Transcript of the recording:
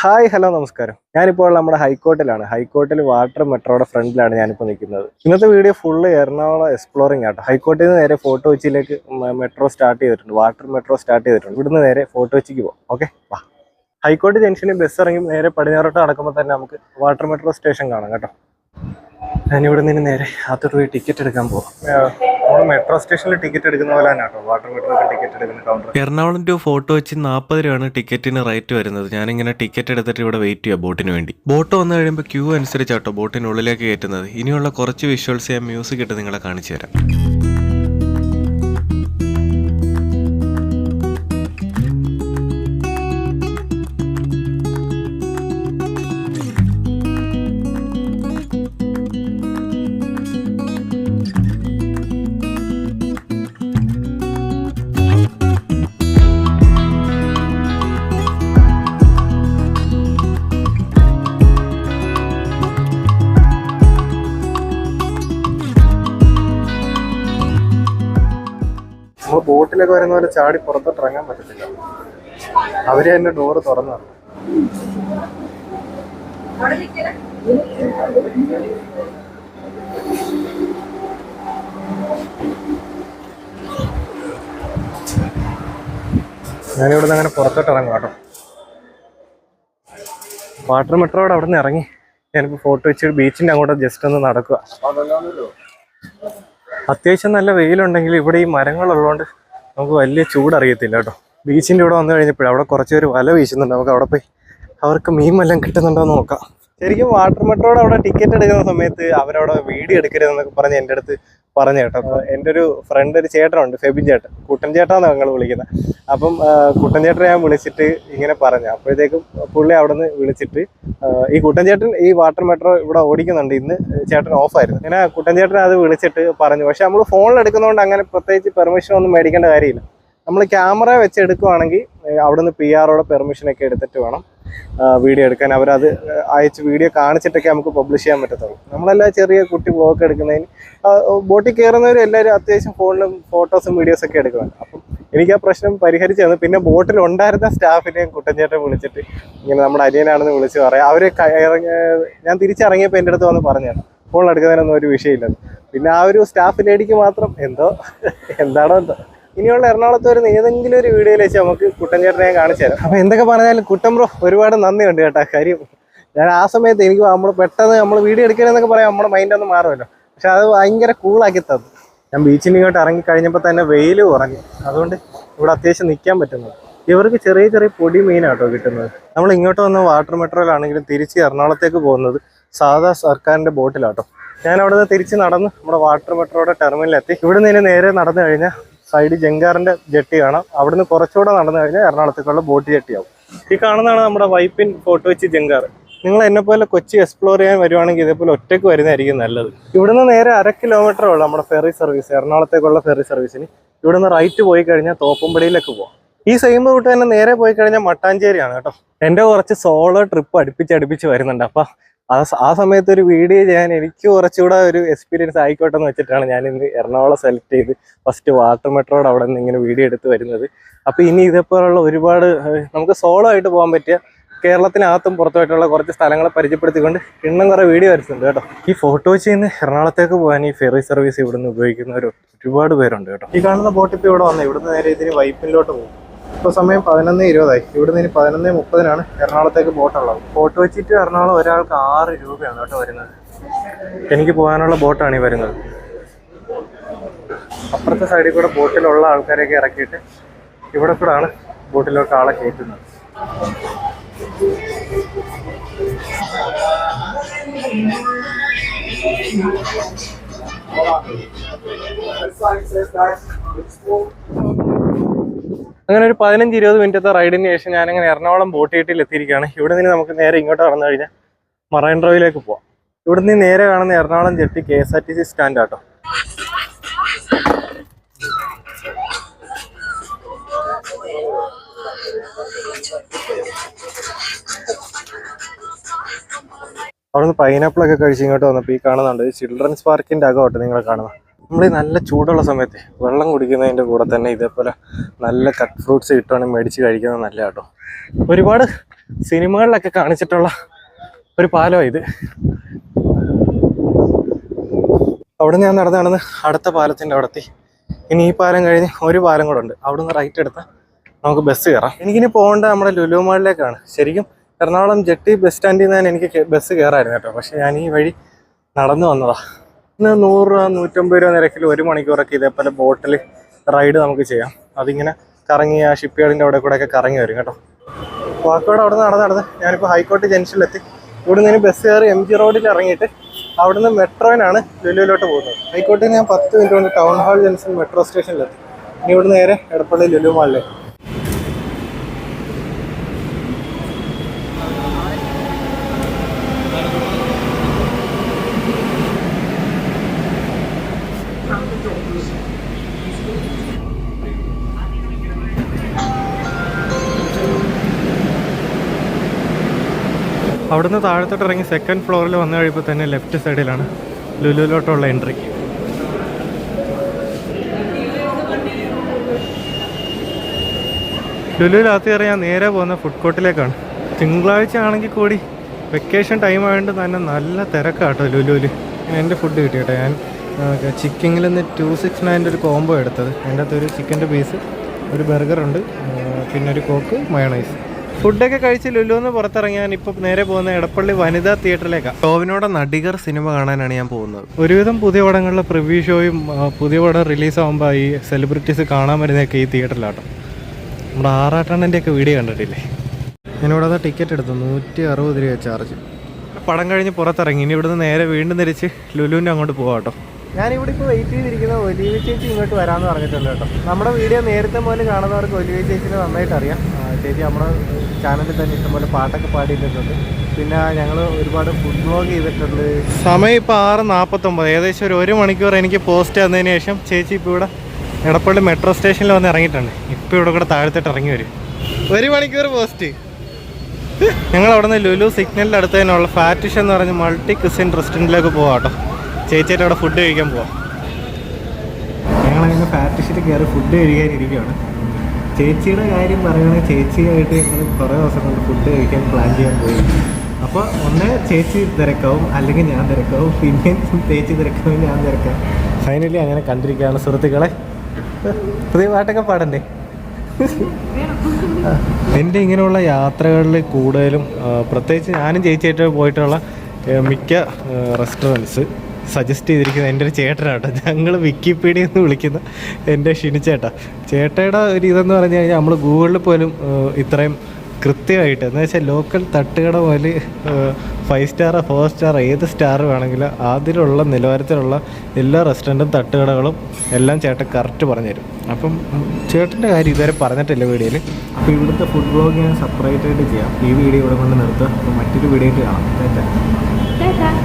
Hi hello നമസ്കാരം. ഞാനിപ്പോൾ നമ്മുടെ ഹൈക്കോർട്ടിലാണ്. ഹൈക്കോർട്ടിൽ വാട്ടർ മെട്രോയുടെ ഫ്രണ്ടിലാണ് ഞാനിപ്പോൾ നിൽക്കുന്നത്. ഇന്നത്തെ വീഡിയോ ഫുള്ള് എറണാകുളം എക്സ്പ്ലോറിംഗ് ആട്ടോ. ഹൈക്കോർട്ടിൽ നിന്ന് നേരെ ഫോർട്ട് കൊച്ചിയിലേക്ക് മെട്രോ സ്റ്റാർട്ട് ചെയ്തിട്ടുണ്ട്, വാട്ടർ മെട്രോ സ്റ്റാർട്ട് ചെയ്തിട്ടുണ്ട്. ഇവിടുന്ന് നേരെ ഫോർട്ട് കൊച്ചിക്ക് പോകും. ഓക്കെ, വാ. ഹൈക്കോർട്ട് ജംഗ്ഷനിൽ ബസ് ഇറങ്ങി നേരെ പടിഞ്ഞാറോട്ട് നടക്കുമ്പോൾ തന്നെ നമുക്ക് വാട്ടർ മെട്രോ സ്റ്റേഷൻ കാണാം കേട്ടോ. ഞാനിവിടെ നിന്ന് നേരെ അകത്തോട്ട് പോയി ടിക്കറ്റ് എടുക്കാൻ പോകും. നമ്മൾ മെട്രോ സ്റ്റേഷനിൽ ടിക്കറ്റ് എടുക്കുന്ന പോലെ തന്നെ കേട്ടോ വാട്ടർ മെട്രോക്ക് ടിക്കറ്റ് എടുക്കുന്ന counter. Ernakulam to fort Kochi 40 രൂപയാണ് ടിക്കറ്റിന് റേറ്റ് വരുന്നത്. ഞാനിങ്ങനെ ടിക്കറ്റ് എടുത്തിട്ട് ഇവിടെ വെയിറ്റ് ചെയ്യാം ബോട്ടിന് വേണ്ടി. ബോട്ട് വന്നു കഴിയുമ്പോൾ ക്യൂ അനുസരിച്ചാട്ടോ ബോട്ടിനുള്ളിലേക്ക് കയറ്റുന്നത്. ഇനിയുള്ള കുറച്ച് വിഷ്വൽസ് ഞാൻ മ്യൂസിക് ഇട്ട് നിങ്ങളെ കാണിച്ചു തരാം. നമ്മൾ ബോട്ടിലൊക്കെ വരുന്ന പോലെ ചാടി പുറത്തോട്ട് ഇറങ്ങാൻ പറ്റത്തില്ല. അവര് തന്നെ ഡോറ് തുറന്നു. ഞാനിവിടുന്ന് അങ്ങനെ പുറത്തോട്ട് ഇറങ്ങും കേട്ടോ. വാട്ടർ മെട്രോയുടെ അവിടെ നിന്ന് ഇറങ്ങി ഞാനിപ്പോൾ ഫോർട്ട് കൊച്ചി ബീച്ചിൻ്റെ അങ്ങോട്ട് ജസ്റ്റ് ഒന്ന് നടക്കുക. അത്യാവശ്യം നല്ല വെയിലുണ്ടെങ്കിൽ ഇവിടെ ഈ മരങ്ങളുള്ളതുകൊണ്ട് നമുക്ക് വലിയ ചൂടറിയത്തില്ല കേട്ടോ. ബീച്ചിൻ്റെ ഇവിടെ വന്നു കഴിഞ്ഞപ്പോൾ അവിടെ കുറച്ച് പേര് വല വീശുന്നുണ്ട്. നമുക്ക് അവിടെ പോയി അവർക്ക് മീൻ വല്ലതും കിട്ടുന്നുണ്ടോ എന്ന് നോക്കാം. ശരിക്കും വാട്ടർ മെട്രോയുടെ അവിടെ ടിക്കറ്റ് എടുക്കുന്ന സമയത്ത് അവരവിടെ വീഡിയോ എടുക്കരുതെന്നൊക്കെ പറഞ്ഞ് എൻ്റെ അടുത്ത് പറഞ്ഞു കേട്ടോ. അപ്പോൾ എൻ്റെ ഒരു ഫ്രണ്ട്, ഒരു ചേട്ടനുണ്ട്, ഫെബിൻ ചേട്ടൻ, കുട്ടൻ ചേട്ടാന്നാണ് ഞങ്ങൾ വിളിക്കുന്നത്. അപ്പം കുട്ടൻ ചേട്ടനെ ഞാൻ വിളിച്ചിട്ട് ഇങ്ങനെ പറഞ്ഞു. അപ്പോഴത്തേക്കും പുള്ളി അവിടെ നിന്ന് വിളിച്ചിട്ട് ഈ കുട്ടൻ ചേട്ടൻ ഈ വാട്ടർ മെട്രോ ഇവിടെ ഓടിക്കുന്നുണ്ട്, ഇന്ന് ചേട്ടൻ ഓഫായിരുന്നു. ഇങ്ങനെ കുട്ടൻ ചേട്ടൻ അത് വിളിച്ചിട്ട് പറഞ്ഞു. പക്ഷെ നമ്മൾ ഫോണിൽ എടുക്കുന്നതുകൊണ്ട് അങ്ങനെ പ്രത്യേകിച്ച് പെർമിഷൻ ഒന്നും മേടിക്കേണ്ട കാര്യമില്ല. നമ്മൾ ക്യാമറ വെച്ച് എടുക്കുവാണെങ്കിൽ അവിടുന്ന് PR-ഓടെ പെർമിഷനൊക്കെ എടുത്തിട്ട് വേണം വീഡിയോ എടുക്കാൻ. അവരത് അയച്ച് വീഡിയോ കാണിച്ചിട്ടൊക്കെ നമുക്ക് പബ്ലിഷ് ചെയ്യാൻ പറ്റത്തുള്ളൂ. നമ്മളെല്ലാം ചെറിയ കുട്ടി വ്ളോഗ് എടുക്കുന്നതിന് ബോട്ടിൽ കയറുന്നവർ എല്ലാവരും അത്യാവശ്യം ഫോണിലും ഫോട്ടോസും വീഡിയോസൊക്കെ എടുക്കണം. അപ്പം എനിക്ക് ആ പ്രശ്നം പരിഹരിച്ചു തന്നു. പിന്നെ ബോട്ടിലുണ്ടായിരുന്ന സ്റ്റാഫിനെയും കുട്ടൻചേട്ടൻ വിളിച്ചിട്ട് ഇങ്ങനെ നമ്മുടെ അനിയനാണെന്ന് വിളിച്ച് പറയാം. അവർ ഞാൻ തിരിച്ചിറങ്ങിയപ്പോൾ എൻ്റെ അടുത്ത് വന്ന് പറഞ്ഞു ഫോണിലെടുക്കുന്നതിനൊന്നും ഒരു വിഷയമില്ലെന്ന്. പിന്നെ ആ ഒരു സ്റ്റാഫ് ലേഡിക്ക് മാത്രം എന്താണോ എന്തോ. ഇനിയുള്ള എറണാകുളത്ത് വരുന്ന ഏതെങ്കിലും ഒരു വീഡിയോയിൽ വെച്ച് നമുക്ക് കുട്ടൻ ചേട്ടനെ കാണിച്ചു തരാം. അപ്പോൾ എന്തൊക്കെ പറഞ്ഞാലും കുട്ടൻ ബ്രോ ഒരുപാട് നന്ദിയുണ്ട് കേട്ടോ. കാര്യം ഞാൻ ആ സമയത്ത് എനിക്ക് നമ്മൾ പെട്ടെന്ന് നമ്മൾ വീഡിയോ എടുക്കണമെന്നൊക്കെ പറയാം, നമ്മുടെ മൈൻഡ് ഒന്ന് മാറുമല്ലോ. പക്ഷെ അത് ഭയങ്കര കൂളാക്കി തന്നു. ഞാൻ ബീച്ചിൽ ഇങ്ങോട്ട് ഇറങ്ങി കഴിഞ്ഞപ്പോൾ തന്നെ വെയിൽ കുറഞ്ഞു. അതുകൊണ്ട് ഇവിടെ അത്യാവശ്യം നിൽക്കാൻ പറ്റുന്നത്. ഇവർക്ക് ചെറിയ ചെറിയ പൊടി മീനാട്ടോ കിട്ടുന്നത്. നമ്മൾ ഇങ്ങോട്ട് വന്ന വാട്ടർ മെട്രോയിലാണെങ്കിലും തിരിച്ച് എറണാകുളത്തേക്ക് പോകുന്നത് സാധാ സർക്കാരിൻ്റെ ബോട്ടിലാട്ടോ. ഞാൻ അവിടെ നിന്ന് തിരിച്ച് നടന്ന് നമ്മുടെ വാട്ടർ മെട്രോയുടെ ടെർമിനലെത്തി. ഇവിടെ നിന്ന് നേരെ നടന്നു കഴിഞ്ഞാൽ സൈഡ് ജങ്കാറിൻ്റെ ജെട്ടി കാണാം. അവിടുന്ന് കുറച്ചുകൂടെ നടന്നു കഴിഞ്ഞാൽ എറണാകുളത്തേക്കുള്ള ബോട്ട് ജെട്ടിയാവും. ഈ കാണുന്നതാണ് നമ്മുടെ വൈപ്പിൻ ഫോർട്ട് കൊച്ചി ജങ്കാർ. നിങ്ങൾ എന്നെപ്പോലെ കൊച്ചി എക്സ്പ്ലോർ ചെയ്യാൻ വരുവാണെങ്കിൽ ഇതേപോലെ ഒറ്റയ്ക്ക് വരുന്നതായിരിക്കും നല്ലത്. ഇവിടുന്ന് നേരെ 1/2 കിലോമീറ്ററേ ഉള്ളൂ നമ്മുടെ ഫെറി സർവീസ്, എറണാകുളത്തേക്കുള്ള ഫെറി സർവീസിന്. ഇവിടുന്ന് റൈറ്റ് പോയി കഴിഞ്ഞാൽ തോപ്പുംപടിയിലേക്ക് പോകാം. ഈ സെയിം റൂട്ട് തന്നെ നേരെ പോയി കഴിഞ്ഞാൽ മട്ടാഞ്ചേരിയാണ് കേട്ടോ. എൻ്റെ കുറച്ച് സോളോ ട്രിപ്പ് അടുപ്പിച്ച് വരുന്നുണ്ട്. അപ്പം ആ സമയത്ത് ഒരു വീഡിയോ ചെയ്യാൻ എനിക്ക് കുറച്ചുകൂടെ ഒരു എക്സ്പീരിയൻസ് ആയിക്കോട്ടെ എന്ന് വെച്ചിട്ടാണ് ഞാൻ ഇന്ന് എറണാകുളം സെലക്ട് ചെയ്ത് ഫസ്റ്റ് വാട്ടർ മെട്രോയുടെ അവിടെ നിന്ന് ഇങ്ങനെ വീഡിയോ എടുത്ത് വരുന്നത്. അപ്പോൾ ഇനി ഇതേപോലുള്ള ഒരുപാട് നമുക്ക് സോളോ ആയിട്ട് പോകാൻ പറ്റിയ കേരളത്തിനകത്തും പുറത്തുമായിട്ടുള്ള കുറച്ച് സ്ഥലങ്ങളെ പരിചയപ്പെടുത്തിക്കൊണ്ട് ഇന്നും കുറേ വീഡിയോ വരുന്നുണ്ട് കേട്ടോ. ഈ ഫോർട്ട് കൊച്ചിയിൽ നിന്ന് എറണാകുളത്തേക്ക് പോകാൻ ഈ ഫെറി സർവീസ് ഇവിടുന്ന് ഉപയോഗിക്കുന്നവർ ഒരുപാട് പേരുണ്ട് കേട്ടോ. ഈ കാണുന്ന ബോട്ട് ഇപ്പോൾ ഇവിടെ വന്നത് ഇവിടുന്ന് നേരെ ഇതിന് വൈപ്പിനിലോട്ട് പോകും. ഇപ്പോൾ സമയം 11:20. ഇവിടുന്ന് ഇനി 11:30 എറണാകുളത്തേക്ക് ബോട്ടുള്ളത്. ഫോർട്ട് കൊച്ചി ടു എറണാകുളം ഒരാൾക്ക് 6 രൂപയാണ് കേട്ടോ വരുന്നത്. എനിക്ക് പോകാനുള്ള ബോട്ടാണ് ഈ വരുന്നത്. അപ്പുറത്തെ സൈഡിൽ കൂടെ ബോട്ടിലുള്ള ആൾക്കാരെയൊക്കെ ഇറക്കിയിട്ട് ഇവിടെ കൂടെയാണ് ബോട്ടിലൊക്കെ ആളെ കയറ്റുന്നത്. അങ്ങനെ ഒരു 15-20 മിനിറ്റത്തെ റൈഡിന് ശേഷം ഞാനങ്ങനെ എറണാകുളം ബോട്ട് ജെട്ടിയിൽ എത്തിയിരിക്കുകയാണ്. ഇവിടെ നിന്ന് നമുക്ക് നേരെ ഇങ്ങോട്ട് കടന്നു കഴിഞ്ഞാൽ മറൈൻ ഡ്രൈവിലേക്ക് പോവാം. ഇവിടെ നിന്ന് നേരെ കാണുന്ന എറണാകുളം ജെട്ടി KSRTC സ്റ്റാൻഡ് ആട്ടോ. അവിടുന്ന് പൈനാപ്പിളൊക്കെ കഴിച്ച് ഇങ്ങോട്ട് വന്നപ്പോൾ ഈ കാണുന്നുണ്ട് ചിൽഡ്രൻസ് പാർക്കിൻ്റെ അകമായിട്ട് നിങ്ങൾ കാണുന്നത്. നമ്മൾ ഈ നല്ല ചൂടുള്ള സമയത്ത് വെള്ളം കുടിക്കുന്നതിൻ്റെ കൂടെ തന്നെ ഇതേപോലെ നല്ല കട്ട് ഫ്രൂട്ട്സ് കിട്ടുവാണെങ്കിൽ മേടിച്ച് കഴിക്കുന്നത് നല്ല കേട്ടോ. ഒരുപാട് സിനിമകളിലൊക്കെ കാണിച്ചിട്ടുള്ള ഒരു പാലമാണ് ഇത്. അവിടെ ഞാൻ നടന്ന് അടുത്ത പാലത്തിൻ്റെ അവിടെ എത്തി. ഇനി ഈ പാലം കഴിഞ്ഞ് ഒരു പാലം കൂടെ ഉണ്ട്, അവിടെ നിന്ന് റൈറ്റ് എടുത്താൽ നമുക്ക് ബസ് കയറാം. എനിക്കിനി പോകേണ്ട നമ്മുടെ ലുലു മാളിലേക്കാണ്. ശരിക്കും എറണാകുളം ജെട്ടി ബസ് സ്റ്റാൻഡിൽ നിന്ന് എനിക്ക് ബസ് കയറായിരുന്നു കേട്ടോ. പക്ഷെ ഞാൻ ഈ വഴി നടന്നു വന്നതാണ്. ഇന്ന് 100 രൂപ 150 രൂപ നിരക്കിൽ 1 മണിക്കൂറൊക്കെ ഇതേപോലെ ബോട്ടിൽ റൈഡ് നമുക്ക് ചെയ്യാം. അതിങ്ങനെ കറങ്ങി ആ ഷിപ്പ് യാർഡിൻ്റെ അവിടെ കൂടെ ഒക്കെ കറങ്ങി വരും കേട്ടോ. വാക്കോട് അവിടെ നിന്ന് നടന്ന് ഞാനിപ്പോൾ ഹൈക്കോടതി ജംഗ്ഷനിലെത്തി. ഇവിടെ നിന്ന് ബസ് കയറി MG റോഡിൽ ഇറങ്ങിയിട്ട് അവിടെ നിന്ന് മെട്രോയിനാണ് ലുലുവിലോട്ട് പോകുന്നത്. ഹൈക്കോടതി ഞാൻ 10 മിനിറ്റ് കൊണ്ട് ടൗൺ ഹാൾ ജംഗ്ഷൻ മെട്രോ സ്റ്റേഷനിലെത്തി. ഇനി ഇവിടെ നേരെ എടപ്പള്ളി ലുലു മാളിലേക്ക്. അവിടുന്ന് താഴത്തോട്ട് ഇറങ്ങി സെക്കൻഡ് ഫ്ലോറിൽ വന്നു കഴിയുമ്പോൾ തന്നെ ലെഫ്റ്റ് സൈഡിലാണ് ലുലുവിലോട്ടുള്ള എൻട്രി. ലുലുവിനകത്ത് കയറി ഞാൻ നേരെ പോകുന്ന ഫുഡ് കോർട്ടിലേക്കാണ്. തിങ്കളാഴ്ച ആണെങ്കിൽ കൂടി വെക്കേഷൻ ടൈം ആയതുകൊണ്ട് തന്നെ നല്ല തിരക്കാട്ടോ ലുലുവിൽ. എൻ്റെ ഫുഡ് കിട്ടി കേട്ടോ. ഞാൻ ചിക്കനിൽ നിന്ന് 269 ഒരു കോംബോ എടുത്തത്. അതിൻ്റെ അകത്ത് ഒരു ചിക്കൻ്റെ പീസ്, ഒരു ബർഗറുണ്ട്, പിന്നെ ഒരു കോക്ക്, മയോണൈസ്. ഫുഡൊക്കെ കഴിച്ച് ലുലുന്ന് പുറത്തിറങ്ങിയാൽ ഇപ്പോൾ നേരെ പോകുന്ന എടപ്പള്ളി വനിതാ തിയേറ്ററിലേക്കാണ്. ടോവിനോടെ നടികർ സിനിമ കാണാനാണ് ഞാൻ പോകുന്നത്. ഒരുവിധം പുതിയ പടങ്ങളിലെ പ്രിവ്യൂ ഷോയും പുതിയ പടം റിലീസാകുമ്പോൾ ഈ സെലിബ്രിറ്റീസ് കാണാൻ വരുന്നതൊക്കെ ഈ തിയേറ്ററിലാട്ടോ. നമ്മുടെ ആറാട്ടണ്ണൻ്റെ ഒക്കെ വീഡിയോ കണ്ടിട്ടില്ലേ? ഞാനിവിടെ അത് ടിക്കറ്റ് എടുത്തു. 160 രൂപ ചാർജ്. പടം കഴിഞ്ഞ് പുറത്തിറങ്ങി. ഇനി ഇവിടുന്ന് നേരെ വീണ്ടും തിരിച്ച് ലുലുവിൻ്റെ അങ്ങോട്ട് പോകാം കേട്ടോ. ഞാനിവിടെ ഇപ്പോൾ വെയിറ്റ് ചെയ്തിരിക്കുന്ന ഒലിവി ചേച്ചി ഇങ്ങോട്ട് വരാമെന്ന് പറഞ്ഞിട്ടുണ്ട് കേട്ടോ. നമ്മുടെ വീഡിയോ നേരത്തെ മുതൽ കാണുന്നവർക്ക് ഒലിവി ചേച്ചിനെ നന്നായിട്ട് അറിയാം. ചേച്ചി നമ്മുടെ ചാനലിൽ തന്നെ ഇഷ്ടംപോലെ പാട്ടൊക്കെ പാടിയിട്ടുണ്ട്. പിന്നെ ഞങ്ങൾ ഒരുപാട് ഫുഡ് വ്ലോഗ് ചെയ്തിട്ടുണ്ട്. സമയം ഇപ്പോൾ 6:49, ഏകദേശം ഒരു മണിക്കൂർ എനിക്ക് പോസ്റ്റ് തന്നതിന് ശേഷം ചേച്ചി ഇപ്പോൾ ഇവിടെ എടപ്പള്ളി മെട്രോ സ്റ്റേഷനിൽ വന്ന് ഇറങ്ങിയിട്ടുണ്ട്. ഇപ്പോൾ ഇവിടെ കൂടെ താഴത്തോട്ട് ഇറങ്ങി വരും. 1 മണിക്കൂർ പോസ്റ്റ്. ഞങ്ങൾ അവിടെ നിന്ന് ലുലു സിഗ്നലിൻ്റെ അടുത്ത് തന്നെയുള്ള ഫാറ്റിഷ് എന്ന് പറഞ്ഞ് മൾട്ടി ക്രിസ്ത്യൻ റെസ്റ്റോറൻറ്റിലേക്ക് പോകാം കേട്ടോ. ചേച്ചിയുടെ അവിടെ ഫുഡ് കഴിക്കാൻ പോവാം. ഞങ്ങളങ്ങനെ ഫാറ്റിഷിൽ കയറി ഫുഡ് കഴിക്കാനിരിക്കുകയാണ്. ചേച്ചിയുടെ കാര്യം പറയുകയാണെങ്കിൽ ചേച്ചിയായിട്ട് ഞങ്ങൾ കുറേ ദിവസം കൊണ്ട് ഫുഡ് കഴിക്കാൻ പ്ലാൻ ചെയ്യാൻ പോയി. അപ്പോൾ ഒന്ന് ചേച്ചി തിരക്കാവും, അല്ലെങ്കിൽ ഞാൻ തിരക്കാവും, പിന്നെ ചേച്ചി തിരക്കാവും, ഞാൻ തിരക്കാം. ഫൈനലി അങ്ങനെ കണ്ടിരിക്കുകയാണ് സുഹൃത്തുക്കളെ. പുതിയ പാട്ടൊക്കെ പാടണ്ടേ? എൻ്റെ ഇങ്ങനെയുള്ള യാത്രകളിൽ കൂടുതലും പ്രത്യേകിച്ച് ഞാനും ചേച്ചിയായിട്ട് പോയിട്ടുള്ള മിക്ക റെസ്റ്റോറൻറ്റ്സ് സജസ്റ്റ് ചെയ്തിരിക്കുന്നത് എൻ്റെ ഒരു ചേട്ടനാട്ടോ. ഞങ്ങൾ വിക്കിപീഡിയ എന്ന് വിളിക്കുന്ന എൻ്റെ ഷിനിച്ചേട്ടാ. ചേട്ടയുടെ ഒരു ഇതെന്ന് പറഞ്ഞു കഴിഞ്ഞാൽ നമ്മൾ ഗൂഗിളിൽ പോലും ഇത്രയും കൃത്യമായിട്ട് എന്ന് വെച്ചാൽ ലോക്കൽ തട്ടുകട പോലെ 5 സ്റ്റാർ 4 സ്റ്റാർ ഏത് സ്റ്റാർ വേണമെങ്കിലും അതിലുള്ള നിലവാരത്തിലുള്ള എല്ലാ റെസ്റ്റോറൻറ്റും തട്ടുകടകളും എല്ലാം ചേട്ടൻ കറക്റ്റ് പറഞ്ഞുതരും. അപ്പം ചേട്ടൻ്റെ കാര്യം ഇതുവരെ പറഞ്ഞിട്ടില്ല വീഡിയോയിൽ. അപ്പോൾ ഇവിടുത്തെ ഫുഡ് വ്ലോഗ് ഞാൻ സെപ്പറേറ്റ് ആയിട്ട് ചെയ്യാം. ഈ വീഡിയോ ഇവിടെ കൊണ്ട് നിർത്തുക. അപ്പോൾ മറ്റൊരു വീഡിയോ ആയിട്ട് കാണാം.